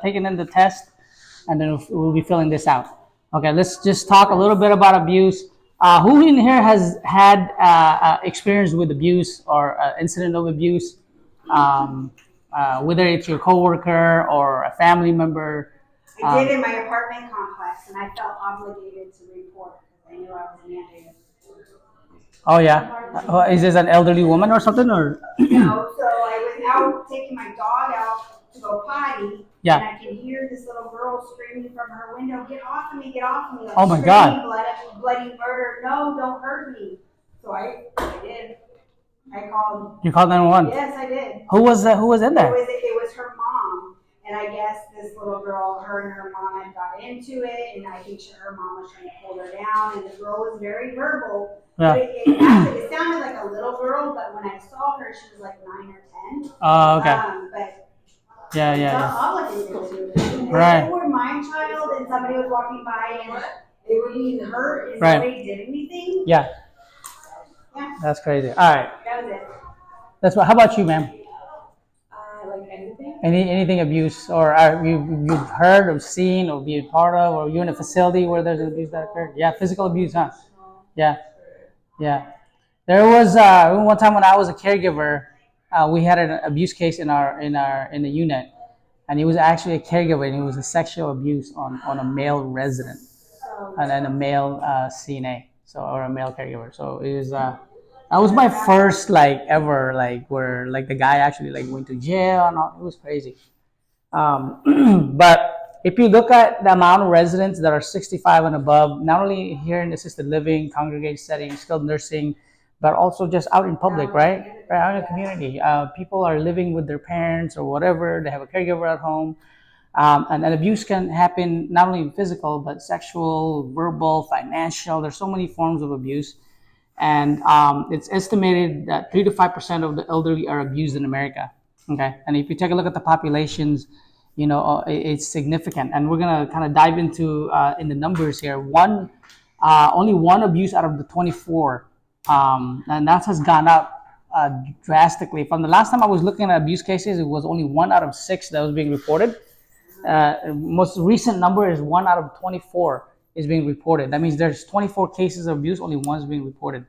taking in the test, and then we'll be filling this out. Okay, let's just talk a little bit about abuse. Who in here has had experience with abuse or incident of abuse? Um, Whether it's your coworker or a family member. I did in my apartment complex, and I felt obligated to report because I knew I was mandated. Oh yeah, is this an elderly woman or something or? No, so I was out taking my dog out to go potty, Yeah. and I could hear this little girl screaming from her window, "Get off of me! Get off of me!" Like Oh my God. bloody murder! No, don't hurt me. So I did. I called. You called 911. Yes, I did. Who was that? Who was in there? It was her mom, and I guess this little girl, her and her mom had got into it, and I think her mom was trying to pull her down, and the girl was very verbal. Yeah. But it sounded like a little girl, but when I saw her, she was like 9 or 10. Oh, okay. But Yeah. obligated to. Right. If they were my child and somebody was walking by and they were being hurt and Right. nobody did anything. Yeah. Yeah, That's crazy. All right. that was it. That's what. How about you, ma'am? Like anything? Anything abuse or you've heard or seen or been part of or you in a facility where there's abuse that occurred? Yeah, physical abuse, huh? Yeah. Yeah. There was one time when I was a caregiver, we had an abuse case in the unit, and it was actually a caregiver, and it was a sexual abuse on a male resident, and then a male CNA, so or a male caregiver. So it was that was my first like ever like where like the guy actually like went to jail and all. It was crazy. But if you look at the amount of residents that are 65 and above, not only here in assisted living, congregate settings, skilled nursing, but also just out in public, right? Right out in the community. People are living with their parents or whatever. They have a caregiver at home. And abuse can happen not only physical, but sexual, verbal, financial. There's so many forms of abuse. And it's estimated that 3 to 5% of the elderly are abused in America. Okay, and if you take a look at the populations, it's significant. And we're gonna kind of dive into in the numbers here. Only one abuse out of the 24, and that has gone up drastically. From the last time I was looking at abuse cases, it was only 1 out of 6 that was being reported. Most recent number is 1 out of 24 is being reported. That means there's 24 cases of abuse, only one's being reported.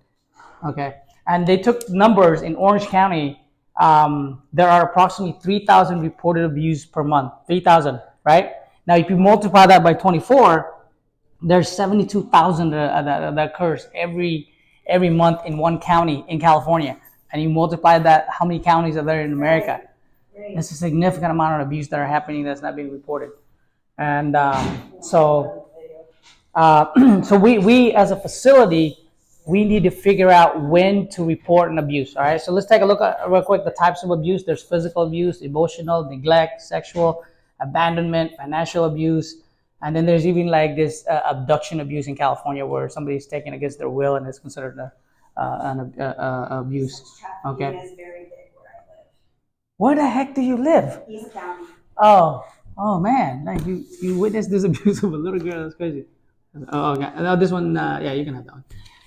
Okay, and they took numbers in Orange County. There are approximately 3,000 reported abuse per month. 3,000, right? Now, if you multiply that by 24, there's 72,000 that occurs every month in one county in California, and you multiply that, how many counties are there in America? It's a significant amount of abuse that are happening that's not being reported, and so we as a facility, we need to figure out when to report an abuse. All right, so let's take a look at real quick the types of abuse. There's physical abuse, emotional, neglect, sexual, abandonment, financial abuse, and then there's even like this abduction abuse in California where somebody's taken against their will and it's considered an abuse. Okay. Is very big where I live. Where the heck do you live? East County. Oh man, like you witnessed this abuse of a little girl. That's crazy. Oh, okay. No, this one, yeah, you can have that one.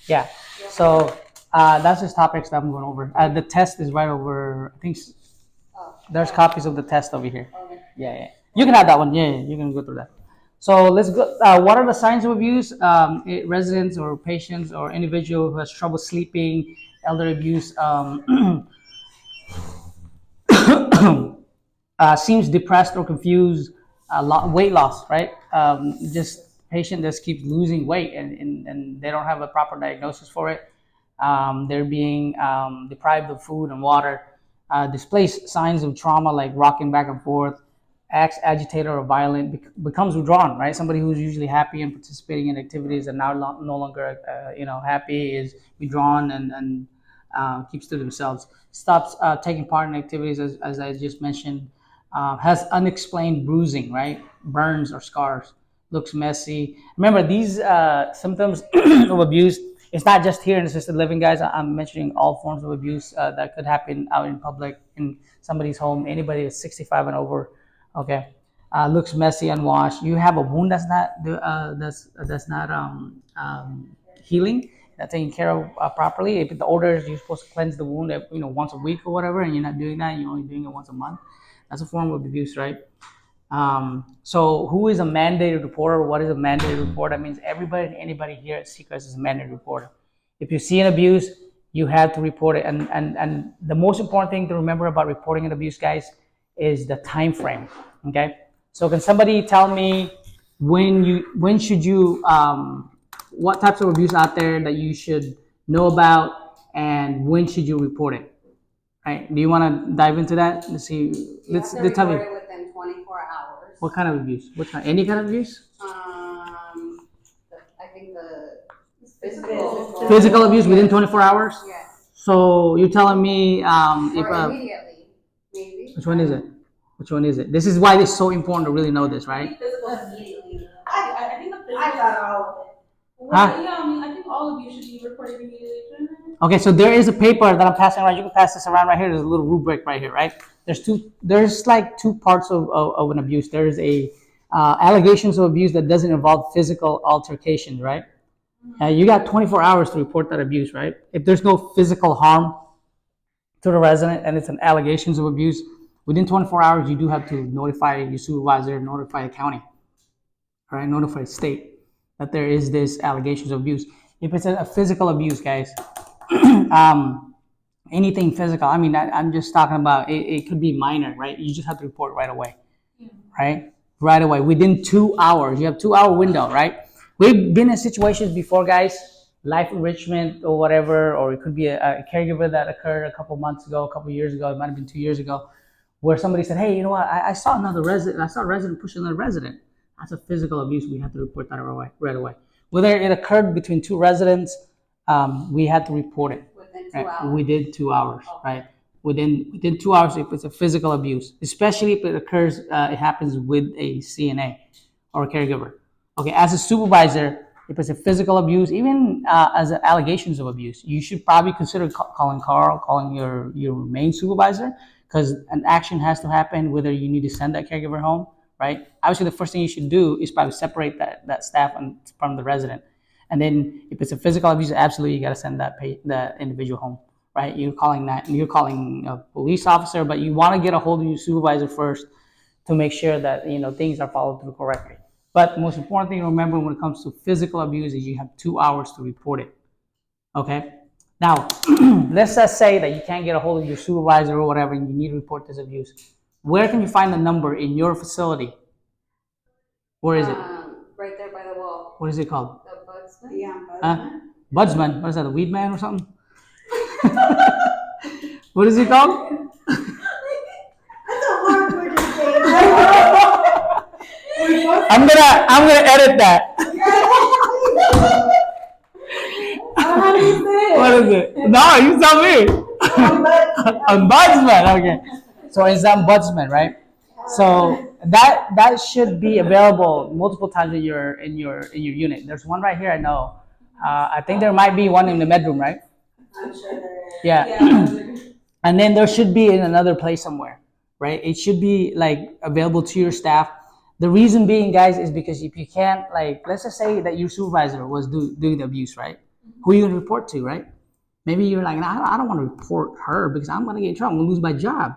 Yeah. So that's just topics that I'm going over. The test is right over. I think there's copies of the test over here. Yeah. You can have that one. Yeah, you can go through that. So let's go. What are the signs of abuse? Residents or patients or individual who has trouble sleeping, elder abuse, seems depressed or confused, weight loss, right? Just patient that keeps losing weight and they don't have a proper diagnosis for it. They're being deprived of food and water. Displays signs of trauma like rocking back and forth, acts agitated or violent, becomes withdrawn, right? Somebody who's usually happy and participating in activities and now no longer, happy is withdrawn and keeps to themselves. Stops taking part in activities as I just mentioned. Has unexplained bruising, right? Burns or scars. Looks messy. Remember, these symptoms of abuse, it's not just here in assisted living, guys. I'm mentioning all forms of abuse that could happen out in public, in somebody's home, anybody that's 65 and over. Okay. Looks messy, unwashed. You have a wound that's not healing, not taken care of properly. If the order is you're supposed to cleanse the wound, once a week or whatever, and you're not doing that, you're only doing it once a month, That's a form of abuse, right? So who is a mandated reporter? What is a mandated reporter? That means everybody and anybody here at Seacrest is a mandated reporter. If you see an abuse, you have to report it. And the most important thing to remember about reporting an abuse, guys, is the time frame. Okay. So can somebody tell me when should you what types of abuse out there that you should know about, and when should you report it? Right? Do you want to dive into that? Let's see. Let's tell me. Report it within 24 hours. What kind of abuse? What kind? Any kind of abuse? I think the Physical abuse within 24 hours? Yes. So you're telling me if Immediately, maybe. which one is it? Which one is it? This is why it's so important to really know this, right? Physical immediately. I think the physical. I thought all of it. Well, yeah, I mean, I think all of you should be reported immediately. Okay, so there is a paper that I'm passing around. You can pass this around right here. There's a little rubric right here, right? There's like two parts of an abuse. There's a allegations of abuse that doesn't involve physical altercations, right? You got 24 hours to report that abuse, right? If there's no physical harm to the resident and it's an allegations of abuse, within 24 hours, you do have to notify your supervisor, notify the county, all right? Notify the state that there is this allegations of abuse. If it's a physical abuse, guys, anything physical, I mean, I'm just talking about, it could be minor, right? You just have to report right away, right? Right away, within 2 hours. You have 2 hour window, right? We've been in situations before, guys, life enrichment or whatever, or it could be a caregiver that occurred a couple months ago, a couple years ago, it might have been 2 years ago, where somebody said, hey, you know what, I saw another resident, I saw a resident push another resident. That's a physical abuse. We have to report that right away. Whether it occurred between two residents, we had to report it. Within 2 Right? hours. Within 2 hours, right? Within 2 hours, if it's a physical abuse, especially if it occurs, it happens with a CNA or a caregiver. Okay, as a supervisor, if it's a physical abuse, even as allegations of abuse, you should probably consider calling Carl, calling your main supervisor, because an action has to happen, whether you need to send that caregiver home, right? Obviously, the first thing you should do is probably separate that staff from the resident. And then if it's a physical abuse, absolutely you got to send that individual home, right? You're calling a police officer, but you want to get a hold of your supervisor first to make sure that things are followed through correctly. But the most important thing to remember when it comes to physical abuse is you have 2 hours to report it. Okay. Now, let's just say that you can't get a hold of your supervisor or whatever, and you need to report this abuse. Where can you find the number in your facility? Where is it? Right there by the wall. What is it called? The Budsman? Yeah, Budsman. What is that? A weed man or something? What is it called? That's a hard word to say. I'm gonna edit that. How do you say it? What is it? No, you tell me. Ombudsman. Okay. So it's ombudsman, right? So that should be available multiple times in your unit. There's one right here. I know. I think there might be one in the bedroom, right? I'm sure there is. Yeah. And then there should be in another place somewhere, right? It should be like available to your staff. The reason being, guys, is because if you can't, like, let's just say that your supervisor was doing the abuse, right? Who are you going to report to, right? Maybe you're like, nah, I don't want to report her because I'm going to get in trouble. I'm going to lose my job.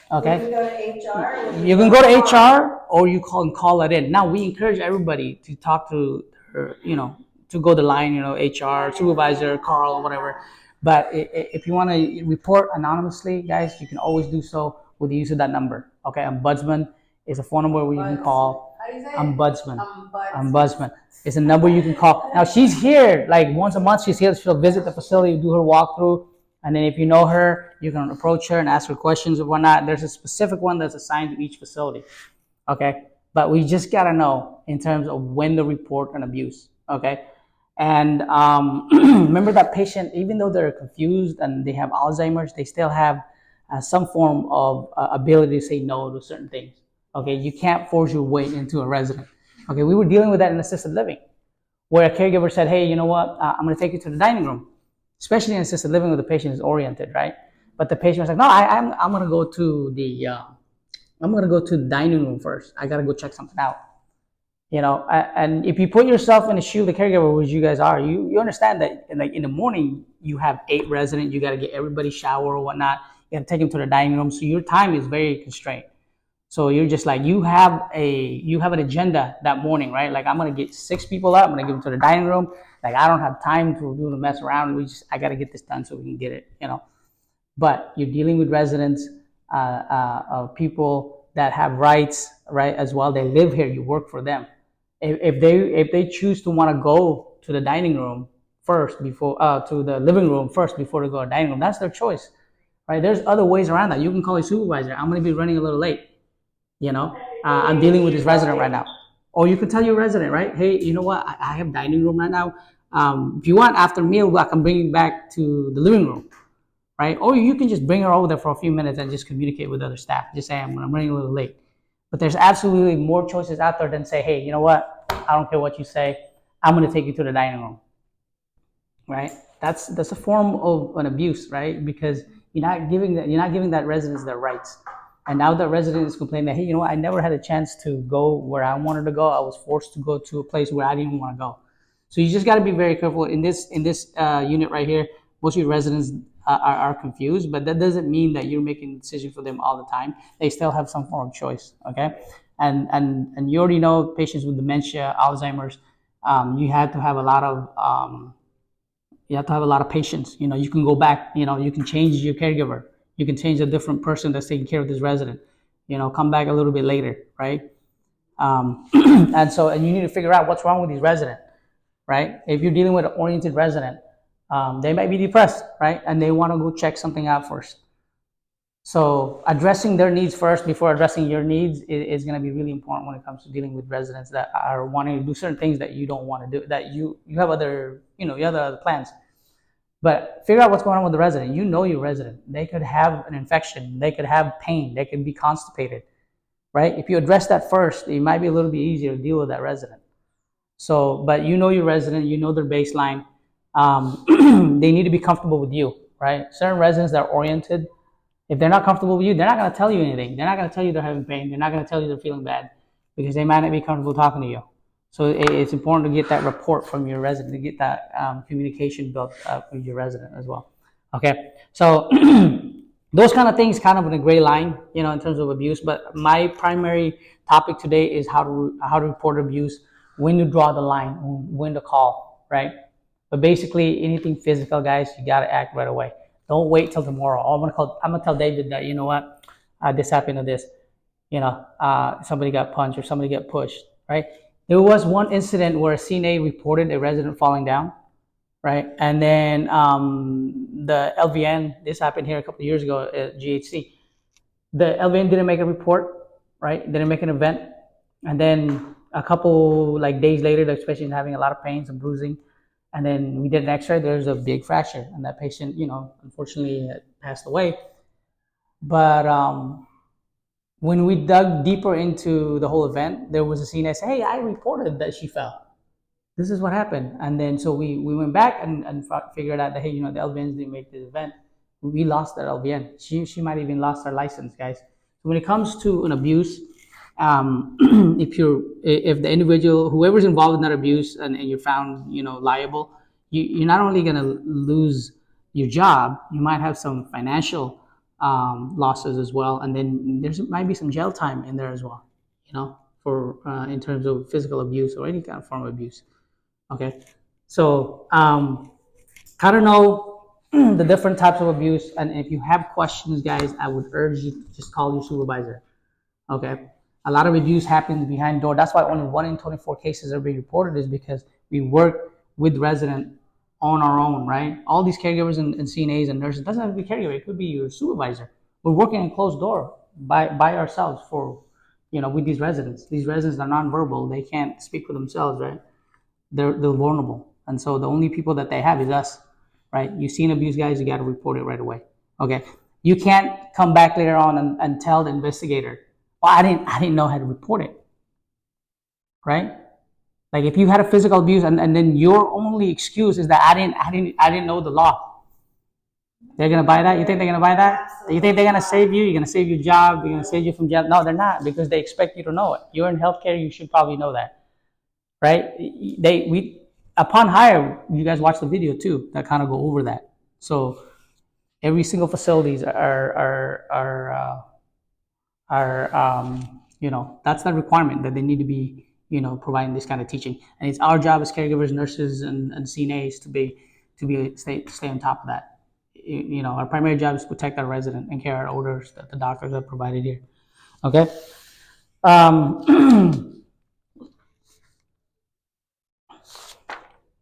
Okay? You can go to HR. You can go to HR or you call it in. Now, we encourage everybody to talk to her, to go the line, HR, supervisor, Carl, or whatever. But if you want to report anonymously, guys, you can always do so with the use of that number. Okay? Ombudsman is a phone number where you can call. How do you say it? Ombudsman. Ombudsman. It's a number you can call. Now, she's here like once a month. She's here. She'll visit the facility, do her walkthrough. And then if you know her, you can approach her and ask her questions or whatnot. There's a specific one that's assigned to each facility. Okay? But we just got to know in terms of when to report an abuse. Okay? And remember that patient, even though they're confused and they have Alzheimer's, they still have some form of ability to say no to certain things. Okay? You can't force your way into a resident. Okay? We were dealing with that in assisted living, where a caregiver said, hey, you know what? I'm going to take you to the dining room. Especially in assisted living where the patient is oriented, right? But the patient was like, no, I'm gonna go to the dining room first. I gotta go check something out. And if you put yourself in the shoe of the caregiver, which you guys are, you understand that in the morning you have 8 residents, you gotta get everybody shower or whatnot. You got to take them to the dining room. So your time is very constrained. So you're just like you have an agenda that morning, right? Like I'm gonna get 6 people up. I'm gonna give them to the dining room. Like I don't have time to do the mess around. I gotta get this done so we can get it. But you're dealing with residents, people that have rights, right? As well, they live here. You work for them. If they choose to want to go to the dining room first before to the living room first before they go to the dining room, that's their choice, right? There's other ways around that. You can call a supervisor. I'm going to be running a little late. I'm dealing with this resident right now. Or you can tell your resident, right? Hey, you know what? I have dining room right now. If you want, after meal, I can bring you back to the living room, right? Or you can just bring her over there for a few minutes and just communicate with other staff. Just say, I'm running a little late. But there's absolutely more choices out there than say, hey, you know what? I don't care what you say. I'm going to take you to the dining room, right? That's a form of an abuse, right? Because you're not giving that residents their rights. And now the resident is complaining that, hey, you know what? I never had a chance to go where I wanted to go. I was forced to go to a place where I didn't want to go. So you just got to be very careful in this unit right here. Most of your residents are confused, but that doesn't mean that you're making a decision for them all the time. They still have some form of choice, okay? And you already know patients with dementia, Alzheimer's, you have to have a lot of patience. You can go back. You can change your caregiver. You can change a different person that's taking care of this resident. Come back a little bit later, right? And you need to figure out what's wrong with these residents, right? If you're dealing with an oriented resident, they might be depressed, right? And they want to go check something out first. So addressing their needs first before addressing your needs is going to be really important when it comes to dealing with residents that are wanting to do certain things that you don't want to do, that you have other plans. But figure out what's going on with the resident. Your resident. They could have an infection. They could have pain. They could be constipated, right? If you address that first, it might be a little bit easier to deal with that resident. So, but your resident, their baseline. They need to be comfortable with you, right? Certain residents that are oriented, if they're not comfortable with you, they're not going to tell you anything. They're not going to tell you they're having pain. They're not going to tell you they're feeling bad because they might not be comfortable talking to you. So it's important to get that report from your resident, to get that communication built with your resident as well. Okay, so those kind of things, kind of in a gray line, in terms of abuse. But my primary topic today is how to report abuse, when to draw the line, when to call, right? But basically, anything physical, guys, you got to act right away. Don't wait till tomorrow. I'm gonna tell David that, you know what, this happened to this. Somebody got punched or somebody got pushed, right? There was one incident where a CNA reported a resident falling down, right? And then the LVN, this happened here a couple of years ago at GHC. The LVN didn't make a report, right? Didn't make an event. And then a couple days later, the patient having a lot of pain, some bruising. And then we did an X-ray. There's a big fracture, and that patient, unfortunately, passed away. But when we dug deeper into the whole event, there was a scene that said, "Hey, I reported that she fell. This is what happened." And then so we went back and figured out that, hey, the LVNs didn't make the event. We lost that LVN. She might even lost her license, guys. So when it comes to an abuse, if the individual, whoever's involved in that abuse, and you're found liable, you're not only going to lose your job, you might have some financial losses as well, and then might be some jail time in there as well, for in terms of physical abuse or any kind of form of abuse. Okay, so how to know the different types of abuse, and if you have questions, guys, I would urge you to just call your supervisor. Okay, a lot of abuse happens behind door. That's why only 1 in 24 cases are being reported, is because we work with resident on our own, right? All these caregivers and CNAs and nurses, it doesn't have to be caregiver, it could be your supervisor. We're working in closed door by ourselves with these residents. These residents are nonverbal, they can't speak for themselves, right? They're vulnerable. And so the only people that they have is us, right? You see an abuse, guys, you got to report it right away. Okay, you can't come back later on and tell the investigator, well, I didn't know how to report it, right? Like if you had a physical abuse and then your only excuse is that I didn't know the law. They're gonna buy that? You think they're gonna buy that? You think they're gonna save you? You're gonna save your job? You're gonna save you from jail? No, they're not, because they expect you to know it. You're in healthcare, you should probably know that, right? Upon hire, you guys watch the video too that kind of go over that. So Every single facilities are that's the requirement that they need to be providing this kind of teaching, and it's our job as caregivers, nurses, and CNAs to stay on top of that. Our primary job is to protect our resident and carry out orders that the doctors have provided here. Okay.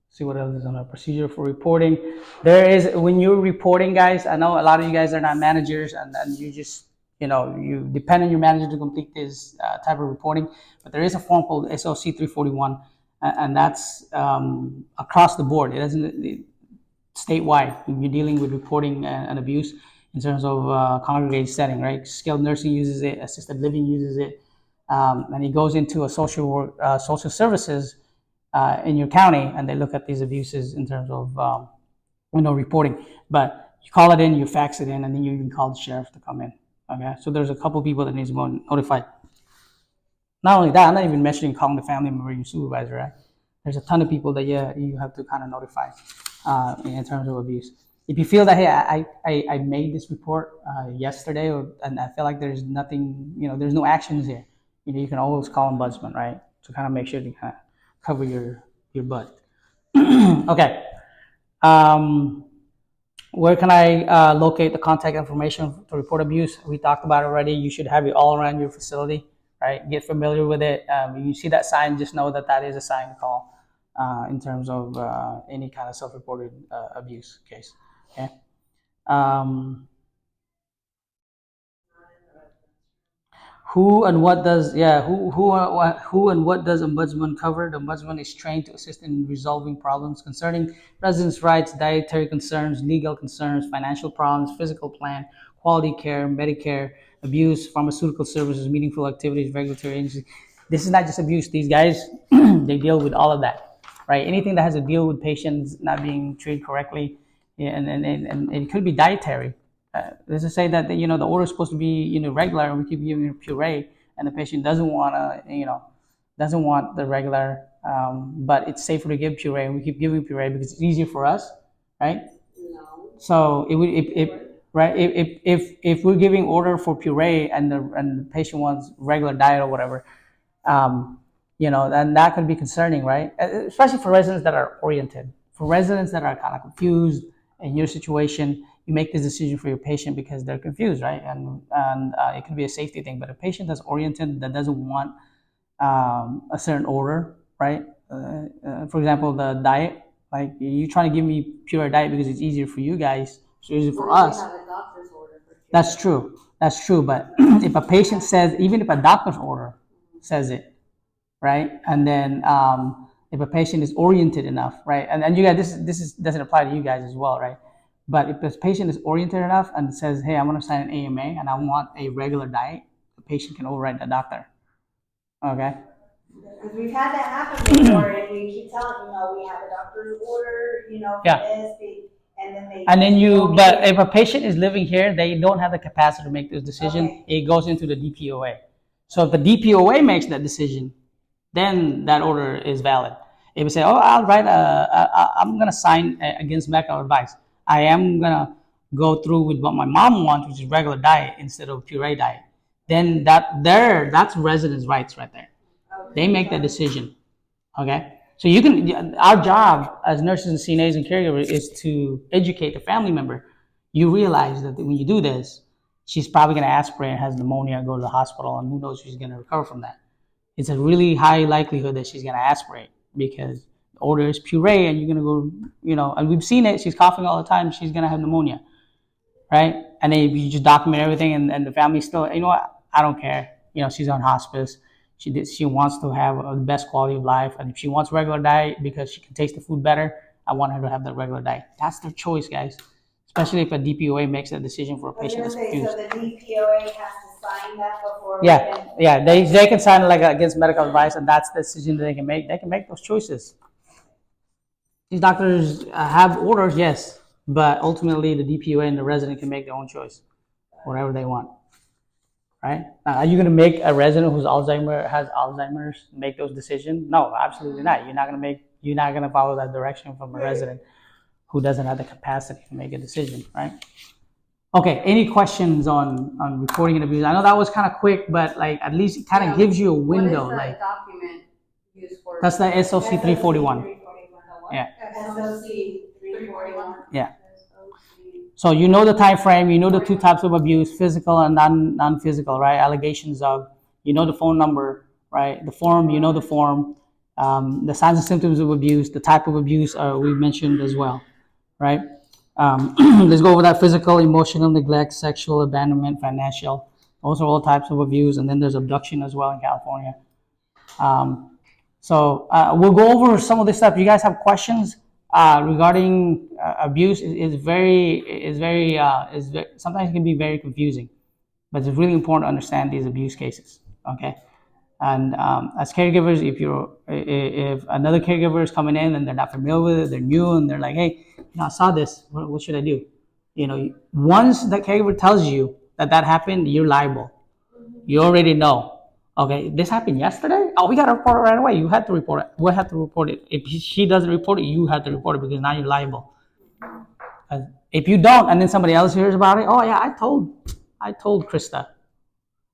See what else is on our procedure for reporting. There is, when you're reporting, guys, I know a lot of you guys are not managers, and you just you depend on your manager to complete this type of reporting, but there is a form called SOC 341, and that's across the board. It doesn't statewide. You're dealing with reporting and abuse in terms of congregated setting, right? Skilled nursing uses it, assisted living uses it, and it goes into a social services in your county, and they look at these abuses in terms of reporting. But you call it in, you fax it in, and then you can call the sheriff to come in. Okay, so there's a couple people that needs to go notified. Not only that, I'm not even mentioning calling the family member, your supervisor, right? There's a ton of people that you have to kind of notify in terms of abuse. If you feel that, hey, I made this report yesterday, and I feel like there's nothing, there's no actions here, you can always call ombudsman, right? To kind of make sure to kind of cover your butt. Okay. Where can I locate the contact information to report abuse? We talked about it already. You should have it all around your facility, right? Get familiar with it. You see that sign, just know that is a sign to call in terms of any kind of self-reported abuse case. Okay. Who and what does who and what does ombudsman cover? The ombudsman is trained to assist in resolving problems concerning residents' rights, dietary concerns, legal concerns, financial problems, physical plan, quality care, Medicare, abuse, pharmaceutical services, meaningful activities, regulatory agencies. This is not just abuse. These guys they deal with all of that, right? Anything that has to deal with patients not being treated correctly, and it could be dietary. Let's just say that the order is supposed to be regular, and we keep giving her puree, and the patient doesn't want the regular, but it's safer to give puree, and we keep giving puree because it's easier for us, right? So it would if right if we're giving order for puree and the patient wants regular diet or whatever, then that could be concerning, right? Especially for residents that are oriented. For residents that are kind of confused in your situation, you make this decision for your patient because they're confused, right? And it could be a safety thing. But a patient that's oriented, that doesn't want a certain order, right? For example, the diet, like you trying to give me pure diet because it's easier for you guys, it's easier for us. That's true. That's true. But if a patient says, even if a doctor's order says it, right? And then if a patient is oriented enough, right? And you guys, doesn't apply to you guys as well, right? But if this patient is oriented enough and says, hey, I want to sign an AMA and I want a regular diet, the patient can override the doctor. Okay? Because we've had that happen before, and we keep telling we have a doctor's order, for this, and then they. And then but if a patient is living here, they don't have the capacity to make this decision. Okay. It goes into the DPOA. So if the DPOA makes that decision, then that order is valid. If you say, oh, I'm going to sign against medical advice. I am going to go through with what my mom wants, which is regular diet instead of puree diet. Then that's residents' rights right there. Okay. They make that decision. Okay. So our job as nurses and CNAs and caregivers is to educate the family member. You realize that when you do this, she's probably going to aspirate and has pneumonia and go to the hospital, and who knows if she's going to recover from that. It's a really high likelihood that she's going to aspirate because the order is puree, and you're going to go, and we've seen it. She's coughing all the time. She's going to have pneumonia, right? And then you just document everything, and the family still, what? I don't care. She's on hospice. She wants to have the best quality of life, and if she wants regular diet because she can taste the food better, I want her to have the regular diet. That's their choice, guys. Especially if a DPOA makes that decision for a patient that's confused. So the DPOA has to sign that before. Yeah. They can sign like against medical advice, and that's the decision that they can make. They can make those choices. These doctors have orders, yes, but ultimately the DPOA and the resident can make their own choice, whatever they want. Right? Now, are you going to make a resident who's has Alzheimer's make those decisions? No, absolutely not. You're not going to follow that direction from a resident who doesn't have the capacity to make a decision, right? Okay, any questions on reporting and abuse? I know that was kind of quick, but like at least it kind of gives you a window. What is Like the document used for? that's the SOC 341. Yeah. SOC 341. Yeah. So you know the time frame, you know the two types of abuse, physical and non-physical, right? Allegations of, you know the phone number, right? The form, you know the form, the signs and symptoms of abuse, the type of abuse we mentioned as well, right? Let's go over that: physical, emotional neglect, sexual abandonment, financial. Those are all types of abuse, and then there's abduction as well in California. So we'll go over some of this stuff. You guys have questions regarding abuse? Sometimes it can be very confusing, but it's really important to understand these abuse cases. Okay, and as caregivers, if another caregiver is coming in and they're not familiar with it, they're new, and they're like, hey, I saw this. What should I do? Once the caregiver tells you that happened, you're liable. You already know. Okay, this happened yesterday. Oh, we got to report it right away. You had to report it. We had to report it. If she doesn't report it, you have to report it because now you're liable. If you don't, and then somebody else hears about it, oh yeah, I told Krista.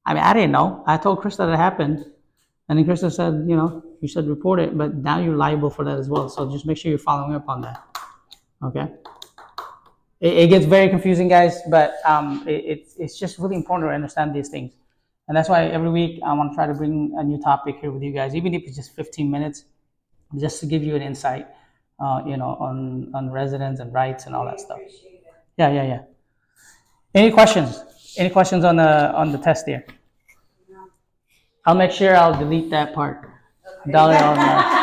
I mean, I didn't know. I told Krista that it happened, and then Krista said, you should report it, but now you're liable for that as well. So just make sure you're following up on that. Okay. It gets very confusing, guys, but it's just really important to understand these things. And that's why every week I want to try to bring a new topic here with you guys, even if it's just 15 minutes, just to give you an insight, on residents and rights and all that stuff. Yeah. Any questions? Any questions on the test here? I'll make sure I'll delete that part. Dollar on that.